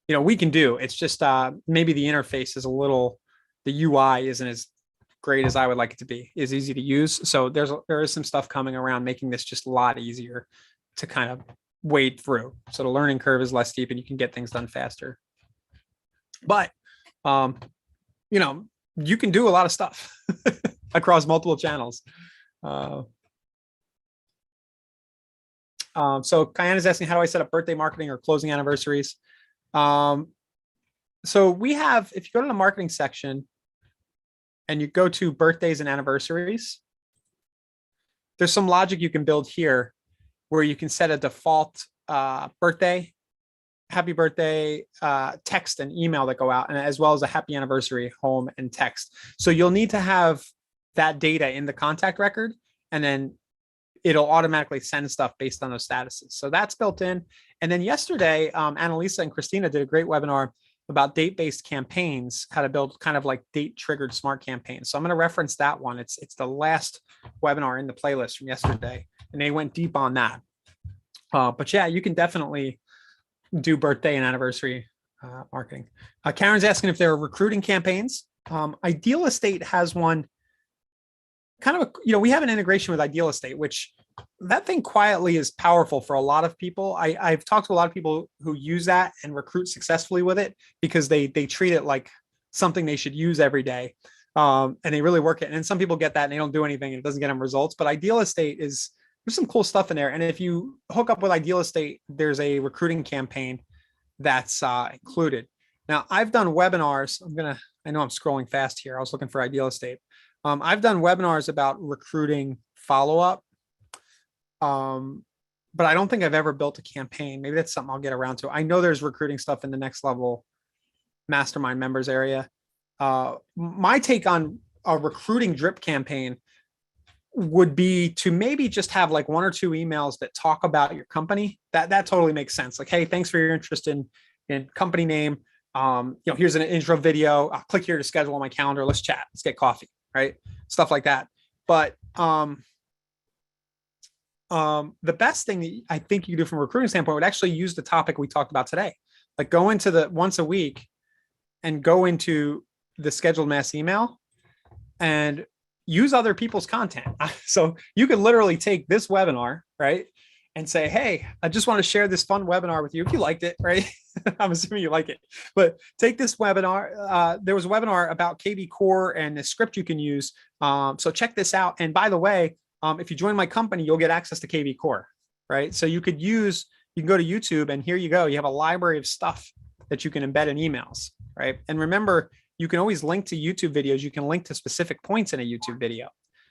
we can do. It's just maybe the interface is the UI isn't as great as I would like it to be, is easy to use. So there is some stuff coming around making this just a lot easier to kind of wade through. So the learning curve is less steep and you can get things done faster. But, you can do a lot of stuff. across multiple channels. So Kyan is asking, how do I set up birthday marketing or closing anniversaries? So we have, if you go to the marketing section and you go to birthdays and anniversaries, there's some logic you can build here where you can set a default birthday, happy birthday text and email that go out, and as well as a happy anniversary home and text. So you'll need to have that data in the contact record, and then it'll automatically send stuff based on those statuses. So that's built in. And then yesterday, Annalisa and Christina did a great webinar about date-based campaigns, how to build kind of like date-triggered smart campaigns. So I'm going to reference that one. It's the last webinar in the playlist from yesterday, and they went deep on that. But yeah, you can definitely do birthday and anniversary marketing. Karen's asking if there are recruiting campaigns. Ideal Estate has one kind of, we have an integration with Ideal Estate, which that thing quietly is powerful for a lot of people. I've talked to a lot of people who use that and recruit successfully with it because they treat it like something they should use every day. And they really work it. And then some people get that and they don't do anything and it doesn't get them results. But Ideal Estate there's some cool stuff in there. And if you hook up with Ideal Estate, there's a recruiting campaign that's included. Now, I've done webinars. I know I'm scrolling fast here. I was looking for Ideal Estate. I've done webinars about recruiting follow-up, but I don't think I've ever built a campaign. Maybe that's something I'll get around to. I know there's recruiting stuff in the next level mastermind members area. My take on a recruiting drip campaign would be to maybe just have like 1 or 2 emails that talk about your company. That totally makes sense. Like, hey, thanks for your interest in company name. Here's an intro video. I'll click here to schedule on my calendar. Let's chat. Let's get coffee. Right? Stuff like that. But the best thing that I think you do from a recruiting standpoint would actually use the topic we talked about today. Like go into the once a week and go into the scheduled mass email and use other people's content. So you could literally take this webinar, right? And say, hey, I just want to share this fun webinar with you. If you liked it, right? I'm assuming you like it, but take this webinar. There was a webinar about KV Core and the script you can use. So check this out. And by the way, if you join my company, you'll get access to KV Core, right? So you can go to YouTube and here you go. You have a library of stuff that you can embed in emails, right? And remember, you can always link to YouTube videos. You can link to specific points in a YouTube video.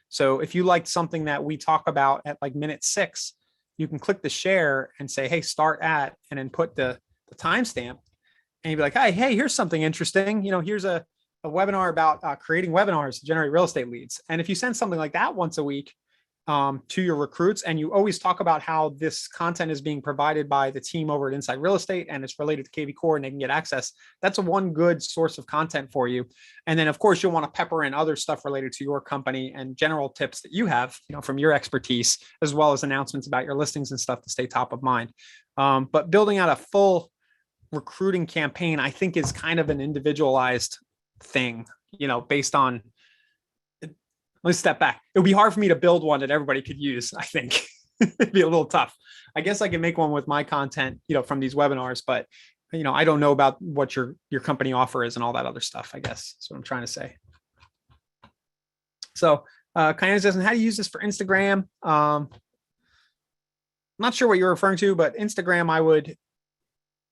So if you liked something that we talk about at like minute 6, you can click the share and say, hey, start at, and then put the timestamp. And you'd be like, hey, here's something interesting. Here's a webinar about creating webinars to generate real estate leads. And if you send something like that once a week to your recruits, and you always talk about how this content is being provided by the team over at Inside Real Estate and it's related to KV Core and they can get access, that's one good source of content for you. And then of course you'll want to pepper in other stuff related to your company and general tips that you have, from your expertise, as well as announcements about your listings and stuff to stay top of mind. But building out a full recruiting campaign, I think, is kind of an individualized thing, based on, let's step back. It would be hard for me to build one that everybody could use. I think it'd be a little tough. I guess I can make one with my content, from these webinars, but I don't know about what your company offer is and all that other stuff. I guess that's what I'm trying to say. So Kyan says, how do you use this for Instagram? I'm not sure what you're referring to, but Instagram,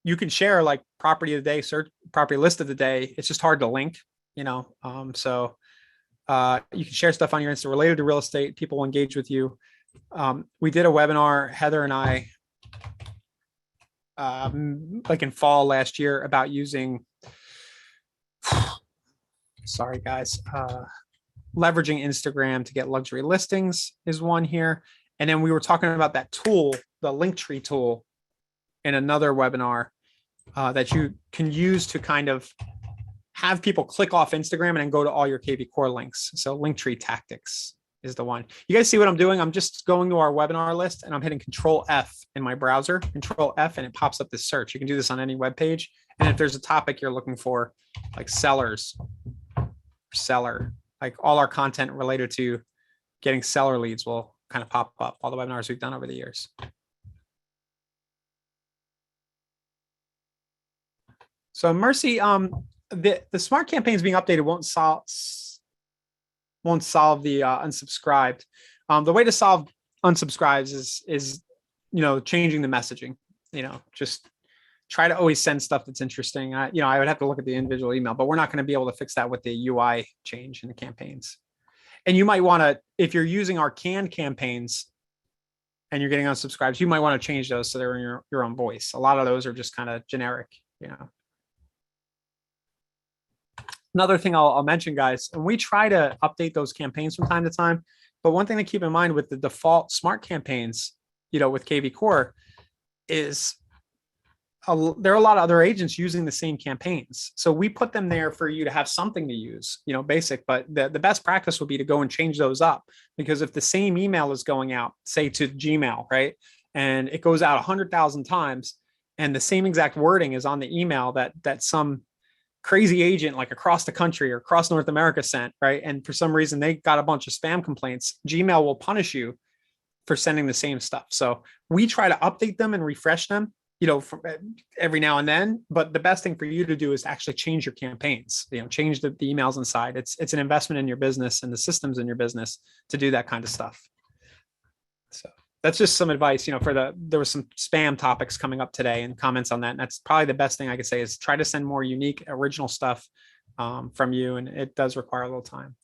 you can share like property of the day, search property list of the day. It's just hard to link, so you can share stuff on your Insta related to real estate. People will engage with you. We did a webinar, Heather and I, like in fall last year, about using, sorry guys, leveraging Instagram to get luxury listings is one here. And then we were talking about that tool, the Linktree tool, in another webinar that you can use to kind of have people click off Instagram and then go to all your KV Core links. So Linktree Tactics is the one. You guys see what I'm doing? I'm just going to our webinar list and I'm hitting Control F in my browser, Control F, and it pops up this search. You can do this on any web page. And if there's a topic you're looking for, like sellers, seller, like all our content related to getting seller leads will kind of pop up, all the webinars we've done over the years. So Mercy, the smart campaigns being updated won't won't solve the unsubscribed. The way to solve unsubscribes is changing the messaging. Just try to always send stuff that's interesting. I would have to look at the individual email, but we're not going to be able to fix that with the UI change in the campaigns. And you might want to, if you're using our canned campaigns and you're getting unsubscribes, you might want to change those so they're in your own voice. A lot of those are just kind of generic. Another thing I'll mention, guys, and we try to update those campaigns from time to time, but one thing to keep in mind with the default smart campaigns, with KV Core is there are a lot of other agents using the same campaigns. So we put them there for you to have something to use, basic, but the best practice would be to go and change those up, because if the same email is going out, say to Gmail, right? And it goes out 100,000 times and the same exact wording is on the email that some crazy agent like across the country or across North America sent, right? And for some reason they got a bunch of spam complaints, Gmail will punish you for sending the same stuff. So we try to update them and refresh them, from every now and then. But the best thing for you to do is actually change your campaigns, change the emails inside. It's an investment in your business and the systems in your business to do that kind of stuff. So that's just some advice, there was some spam topics coming up today and comments on that. And that's probably the best thing I could say is try to send more unique, original stuff from you. And it does require a little time.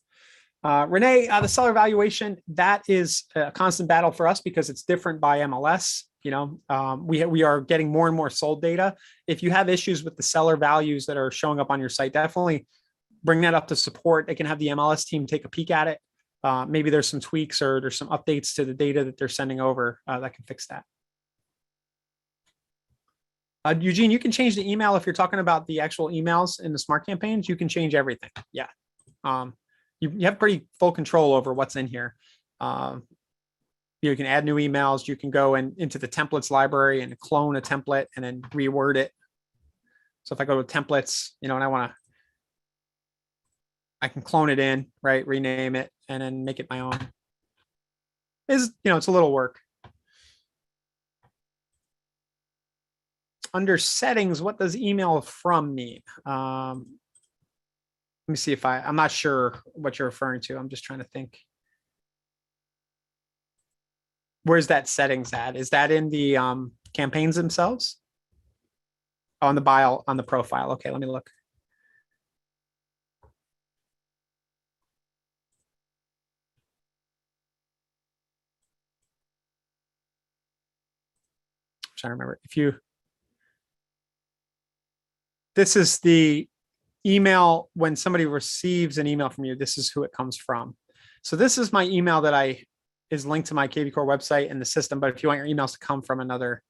Renee, the seller valuation, that is a constant battle for us because it's different by MLS. We are getting more and more sold data. If you have issues with the seller values that are showing up on your site, definitely bring that up to support. They can have the MLS team take a peek at it. Maybe there's some tweaks or there's some updates to the data that they're sending over that can fix that. Eugene, you can change the email. If you're talking about the actual emails in the smart campaigns, you can change everything. Yeah. You have pretty full control over what's in here. You can add new emails. You can go into the templates library and clone a template and then reword it. So if I go to templates, and I can clone it in, right? Rename it and then make it my own. It's a little work. Under settings, what does email from mean? Let me see if I'm not sure what you're referring to. I'm just trying to think. Where's that settings at? Is that in the campaigns themselves? Oh, on the bio, on the profile. Okay, let me look. I'm trying to remember. This is the email when somebody receives an email from you. This is who it comes from. So this is my email that is linked to my KV Core website in the system. But if you want your emails to come from another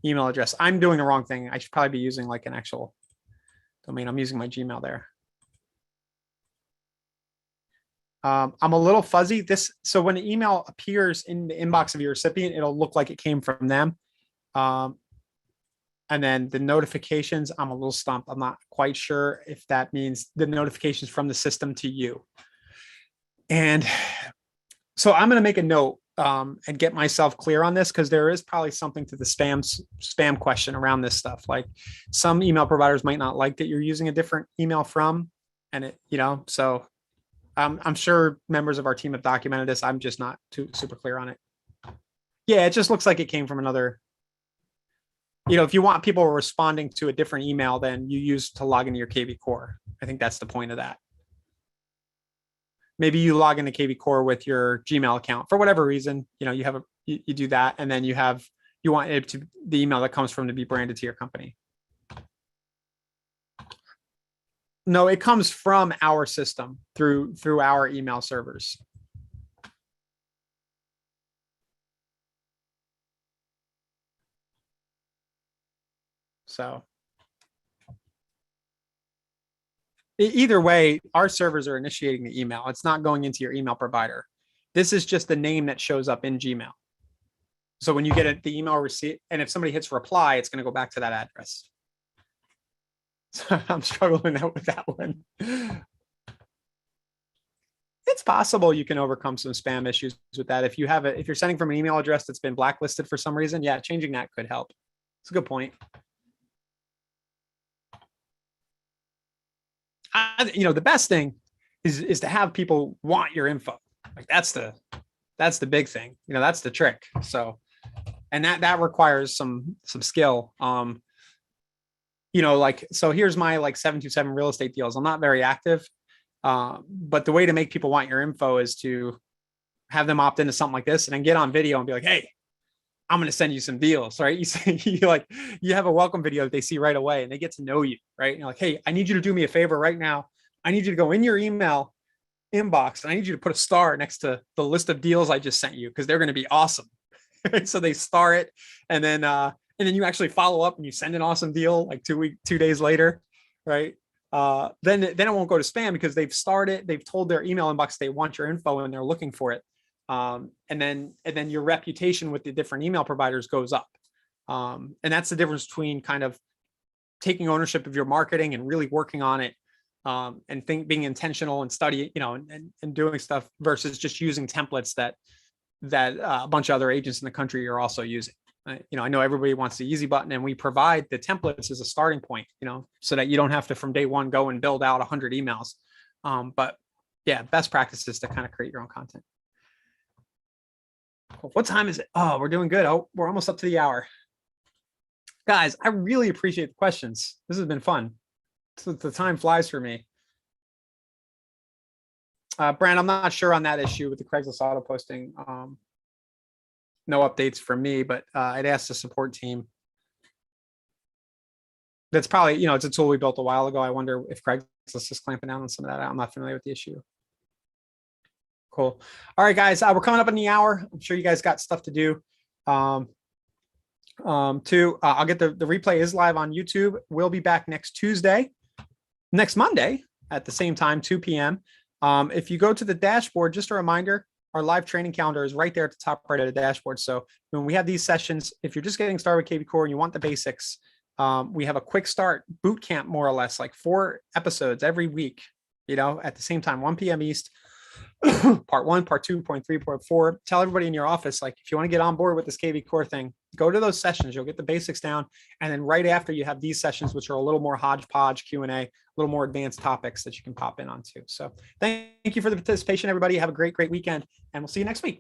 email address, I'm doing the wrong thing. I should probably be using like an actual domain. I'm using my Gmail there. I'm a little fuzzy. So when an email appears in the inbox of your recipient, it'll look like it came from them. And then the notifications, I'm a little stumped. I'm not quite sure if that means the notifications from the system to you. And so I'm going to make a note and get myself clear on this, because there is probably something to the spam question around this stuff. Like some email providers might not like that you're using a different email from, and so I'm sure members of our team have documented this. I'm just not too super clear on it. Yeah, it just looks like it came from another. If you want people responding to a different email than you use to log into your KV Core, I think that's the point of that. Maybe you log into KV Core with your Gmail account for whatever reason, you do that. And then you want it to the email that comes from to be branded to your company. No, it comes from our system through our email servers. So either way, our servers are initiating the email. It's not going into your email provider. This is just the name that shows up in Gmail. So when you get the email receipt, and if somebody hits reply, it's going to go back to that address. So I'm struggling out with that one. It's possible you can overcome some spam issues with that. If you're sending from an email address that's been blacklisted for some reason, yeah, changing that could help. It's a good point. The best thing is to have people want your info. Like that's the big thing, that's the trick. So, and that requires some skill. Like, so here's my like 727 real estate deals. I'm not very active. But the way to make people want your info is to have them opt into something like this and then get on video and be like, hey, I'm going to send you some deals, right? You have a welcome video that they see right away and they get to know you, right? And you're like, hey, I need you to do me a favor right now. I need you to go in your email inbox and I need you to put a star next to the list of deals I just sent you because they're going to be awesome. So they star it, and then you actually follow up and you send an awesome deal like 2 days later, right? Then it won't go to spam because they've told their email inbox they want your info and they're looking for it. And then your reputation with the different email providers goes up. And that's the difference between kind of taking ownership of your marketing and really working on it, and being intentional and study, and doing stuff versus just using templates that a bunch of other agents in the country are also using. I know everybody wants the easy button, and we provide the templates as a starting point, so that you don't have to from day one go and build out 100 emails. But yeah, best practices to kind of create your own content. What time is it? Oh, we're doing good. Oh, we're almost up to the hour. Guys, I really appreciate the questions. This has been fun. The time flies for me. Brand, I'm not sure on that issue with the Craigslist auto posting. No updates from me, but I'd ask the support team. That's probably, it's a tool we built a while ago. I wonder if Craigslist is clamping down on some of that. I'm not familiar with the issue. Cool. All right, guys, we're coming up on the hour. I'm sure you guys got stuff to do. I'll get the replay is live on YouTube. We'll be back next Monday at the same time, 2 p.m. If you go to the dashboard, just a reminder, our live training calendar is right there at the top right of the dashboard. So when we have these sessions, if you're just getting started with KV Core and you want the basics, we have a quick start boot camp, more or less, like 4 episodes every week, at the same time, 1 p.m. East. Part 1, part 2, point 3, part 4. Tell everybody in your office, like, if you want to get on board with this KV Core thing, go to those sessions. You'll get the basics down. And then right after, you have these sessions, which are a little more hodgepodge Q&A, a little more advanced topics that you can pop in onto. So thank you for the participation, everybody. Have a great weekend, and we'll see you next week.